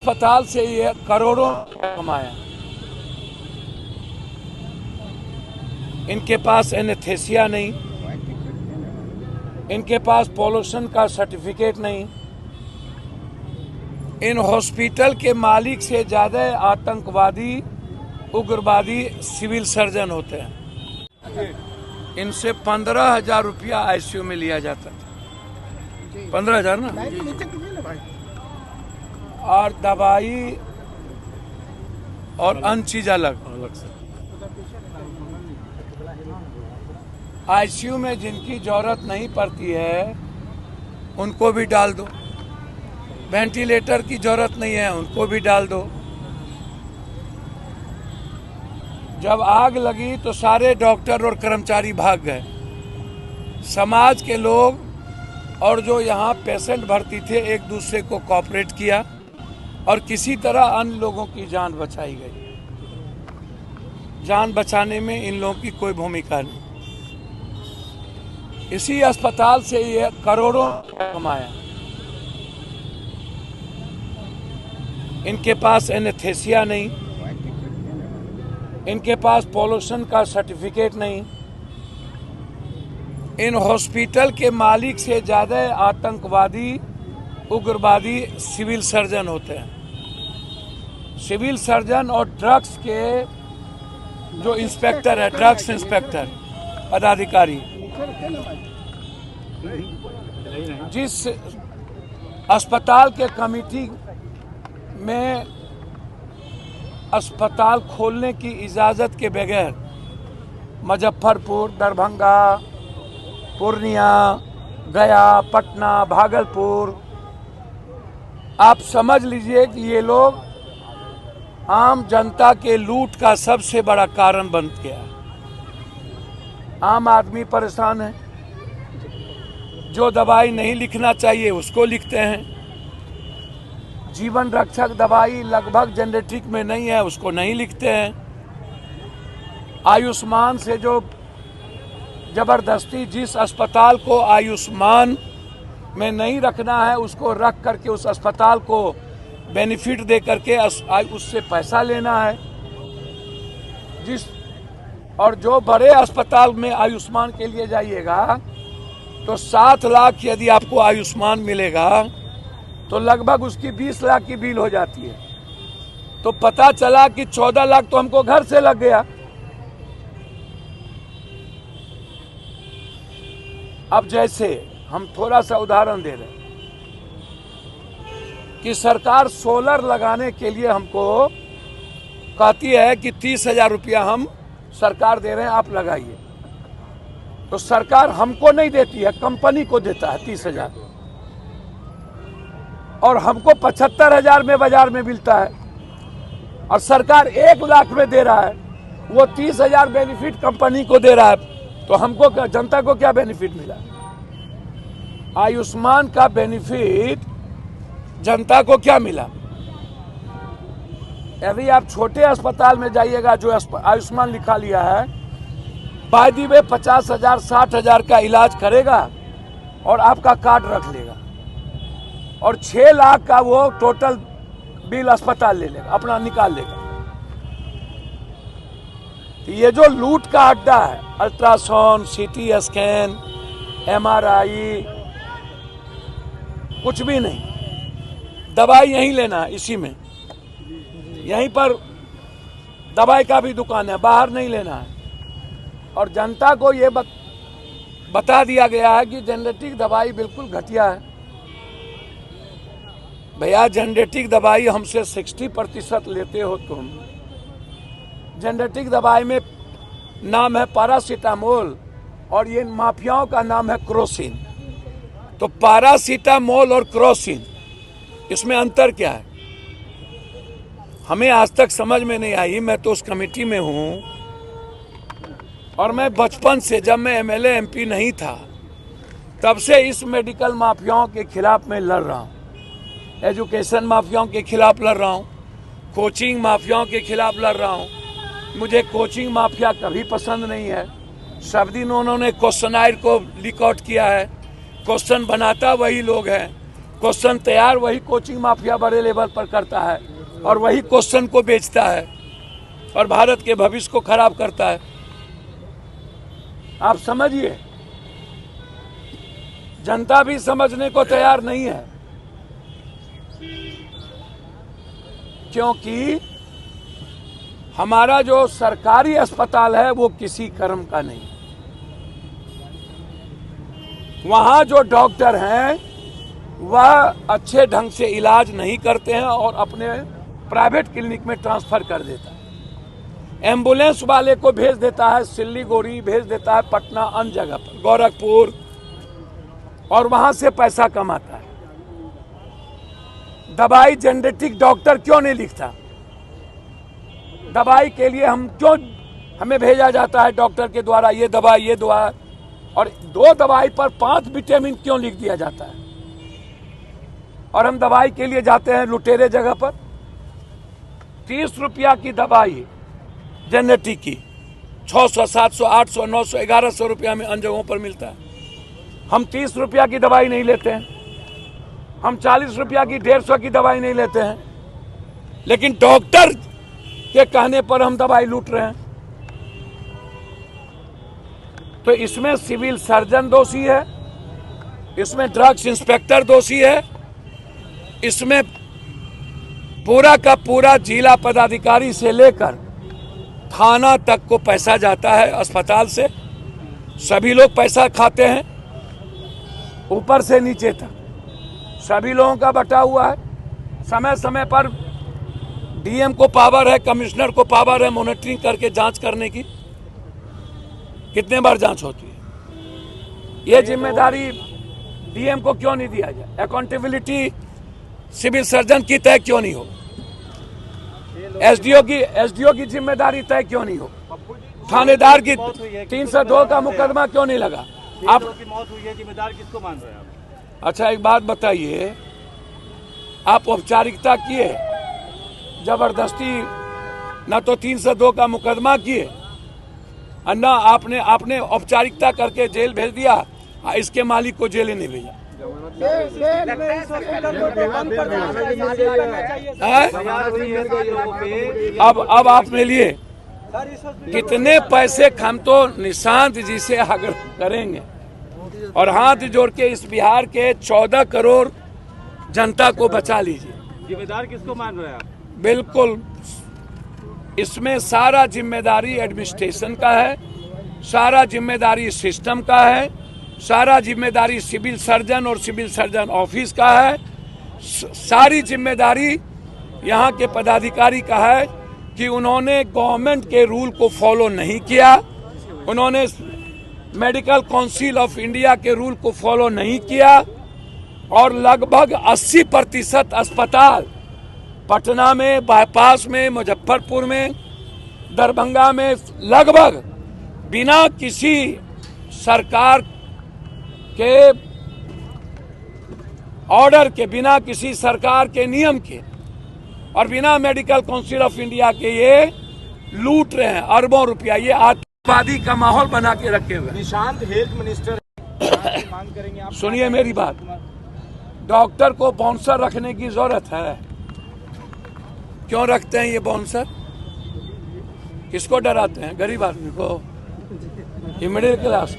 अस्पताल से ये करोड़ों कमाया। इनके पास एनेस्थेसिया नहीं, इनके पास पॉल्यूशन का सर्टिफिकेट नहीं। इन हॉस्पिटल के मालिक से ज्यादा आतंकवादी, उग्रवादी सिविल सर्जन होते हैं। इनसे 15,000 रुपया आईसीयू में लिया जाता था। 15,000 ना, और दवाई और अन्य चीज अलग से। आईसीयू में जिनकी जरूरत नहीं पड़ती है उनको भी डाल दो, वेंटिलेटर की जरूरत नहीं है उनको भी डाल दो। जब आग लगी तो सारे डॉक्टर और कर्मचारी भाग गए। समाज के लोग और जो यहाँ पेशेंट भर्ती थे एक दूसरे को कोऑपरेट किया और किसी तरह अन्य लोगों की जान बचाई गई। जान बचाने में इन लोगों की कोई भूमिका नहीं। इसी अस्पताल से ये करोड़ों कमाया। इनके पास एनेस्थेसिया नहीं, इनके पास पॉल्यूशन का सर्टिफिकेट नहीं। इन हॉस्पिटल के मालिक से ज्यादा आतंकवादी, उग्रवादी सिविल सर्जन होते हैं। सिविल सर्जन और ड्रग्स के जो इंस्पेक्टर है, ड्रग्स इंस्पेक्टर पदाधिकारी, जिस अस्पताल के कमेटी में अस्पताल खोलने की इजाज़त के बगैर मुजफ्फरपुर, दरभंगा, पूर्णिया, गया, पटना, भागलपुर, आप समझ लीजिए कि ये लोग आम जनता के लूट का सबसे बड़ा कारण बन गया। आम आदमी परेशान है, जो दवाई नहीं लिखना चाहिए उसको लिखते हैं। जीवन रक्षक दवाई लगभग जेनेरिक में नहीं है उसको नहीं लिखते हैं। आयुष्मान से जो जबरदस्ती, जिस अस्पताल को आयुष्मान में नहीं रखना है उसको रख करके उस अस्पताल को बेनिफिट दे करके उससे पैसा लेना है। और जो बड़े अस्पताल में आयुष्मान के लिए जाइएगा तो 7 लाख यदि आपको आयुष्मान मिलेगा तो लगभग उसकी 20 लाख की बिल हो जाती है। तो पता चला कि 14 लाख तो हमको घर से लग गया। अब जैसे हम थोड़ा सा उदाहरण दे रहे हैं कि सरकार सोलर लगाने के लिए हमको कहती है कि 30,000 रुपया हम सरकार दे रहे हैं, आप लगाइए। तो सरकार हमको नहीं देती है, कंपनी को देता है 30,000, और हमको 75,000 में बाजार में मिलता है। और सरकार 1 लाख में दे रहा है, वो 30,000 बेनिफिट कंपनी को दे रहा है। तो हमको क्या, जनता को क्या बेनिफिट मिला? आयुष्मान का बेनिफिट जनता को क्या मिला? यदि आप छोटे अस्पताल में जाइएगा जो आयुष्मान लिखा लिया है, बायदी में 50,000 60,000 का इलाज करेगा और आपका कार्ड रख लेगा, और 6 लाख का वो टोटल बिल अस्पताल ले लेगा, अपना निकाल लेगा। ये जो लूट का अड्डा है, अल्ट्रासाउंड, सीटी स्कैन, एमआरआई, कुछ भी नहीं। दवाई यहीं लेना है, इसी में, यहीं पर दवाई का भी दुकान है, बाहर नहीं लेना है। और जनता को ये बता दिया गया है कि जेनेरिक दवाई बिल्कुल घटिया है। भैया, जेनेरिक दवाई हमसे 60% लेते हो तुम। जेनेरिक दवाई में नाम है पैरासीटामोल और ये माफियाओं का नाम है क्रोसिन। तो पैरासीटामोल और क्रोसिन, इसमें अंतर क्या है? हमें आज तक समझ में नहीं आई। मैं तो उस कमेटी में हूँ और मैं बचपन से, जब मैं एमएलए एमपी नहीं था तब से इस मेडिकल माफियाओं के खिलाफ मैं लड़ रहा हूँ। एजुकेशन माफियाओं के खिलाफ लड़ रहा हूँ, कोचिंग माफियाओं के खिलाफ लड़ रहा हूँ। मुझे कोचिंग माफिया कभी पसंद नहीं है। सब दिन उन्होंने क्वेश्चनायर को लीक आउट किया है, क्वेश्चन बनाता वही लोग हैं, क्वेश्चन तैयार वही कोचिंग माफिया बड़े लेवल पर करता है और वही क्वेश्चन को बेचता है और भारत के भविष्य को खराब करता है। आप समझिए, जनता भी समझने को तैयार नहीं है, क्योंकि हमारा जो सरकारी अस्पताल है वो किसी कर्म का नहीं। वहां जो डॉक्टर हैं वह अच्छे ढंग से इलाज नहीं करते हैं और अपने प्राइवेट क्लिनिक में ट्रांसफर कर देता है। एम्बुलेंस वाले को भेज देता है सिल्लीगुड़ी, भेज देता है पटना, अन्य जगह पर, गोरखपुर, और वहां से पैसा कमाता है। दवाई जेनेटिक डॉक्टर क्यों नहीं लिखता? दवाई के लिए हमें भेजा जाता है डॉक्टर के द्वारा, ये दवा, और 2 दवाई पर 5 विटामिन क्यों लिख दिया जाता है? और हम दवाई के लिए जाते हैं लुटेरे जगह पर। 30 रुपया की दवाई जेनेटिक की 600, 700, 800, 900, 1100 रुपया में अन्य जगहों पर मिलता है। हम 30 रुपया की दवाई नहीं लेते हैं, हम 40 रुपया की, 150 की दवाई नहीं लेते हैं, लेकिन डॉक्टर के कहने पर हम दवाई लूट रहे हैं। तो इसमें सिविल सर्जन दोषी है, इसमें ड्रग्स इंस्पेक्टर दोषी है, इसमें पूरा का पूरा जिला पदाधिकारी से लेकर थाना तक को पैसा जाता है अस्पताल से। सभी लोग पैसा खाते हैं, ऊपर से नीचे तक सभी लोगों का बटा हुआ है। समय समय पर डीएम को पावर है, कमिश्नर को पावर है मॉनिटरिंग करके जांच करने की। कितने बार जांच होती है? ये जिम्मेदारी डीएम को क्यों नहीं दिया जाए? अकाउंटेबिलिटी सिविल सर्जन की तय क्यों नहीं हो? एसडीओ की जिम्मेदारी तय क्यों नहीं हो? थानेदार की 302 का मुकदमा क्यों नहीं लगा? आप की मौत हुई है, जिम्मेदार किसको मान रहे हैं आप? अच्छा, एक बात बताइए, आप औपचारिकता किए, जबरदस्ती न तो 302 का मुकदमा किए और न आपने औपचारिकता करके जेल भेज दिया, इसके मालिक को जेल ही नहीं भेजा। अब आप ले लिए कितने पैसे हम तो निशांत जी से आग्रह करेंगे और हाथ जोड़ के इस बिहार के 14 करोड़ जनता को बचा लीजिए। जिम्मेदार किसको मान रहे हैं आप? बिल्कुल, इसमें सारा जिम्मेदारी एडमिनिस्ट्रेशन का है, सारा जिम्मेदारी सिस्टम का है, सारा जिम्मेदारी सिविल सर्जन और सिविल सर्जन ऑफिस का है, सारी जिम्मेदारी यहाँ के पदाधिकारी का है कि उन्होंने गवर्नमेंट के रूल को फॉलो नहीं किया, उन्होंने मेडिकल काउंसिल ऑफ इंडिया के रूल को फॉलो नहीं किया और लगभग 80% अस्पताल पटना में, बाईपास में, मुजफ्फरपुर में, दरभंगा में लगभग बिना किसी सरकार के ऑर्डर के, बिना किसी सरकार के नियम के और बिना मेडिकल काउंसिल ऑफ इंडिया के ये लूट रहे हैं अरबों रुपया। ये आतंकवादी का माहौल बना के रखे हुए। निशांत हेल्थ मिनिस्टर मांग करेंगे आप? सुनिए मेरी बात, डॉक्टर को बाउंसर रखने की जरूरत है। क्यों रखते हैं ये बाउंसर? किसको डराते हैं? गरीब आदमी को, ये मिडिल क्लास।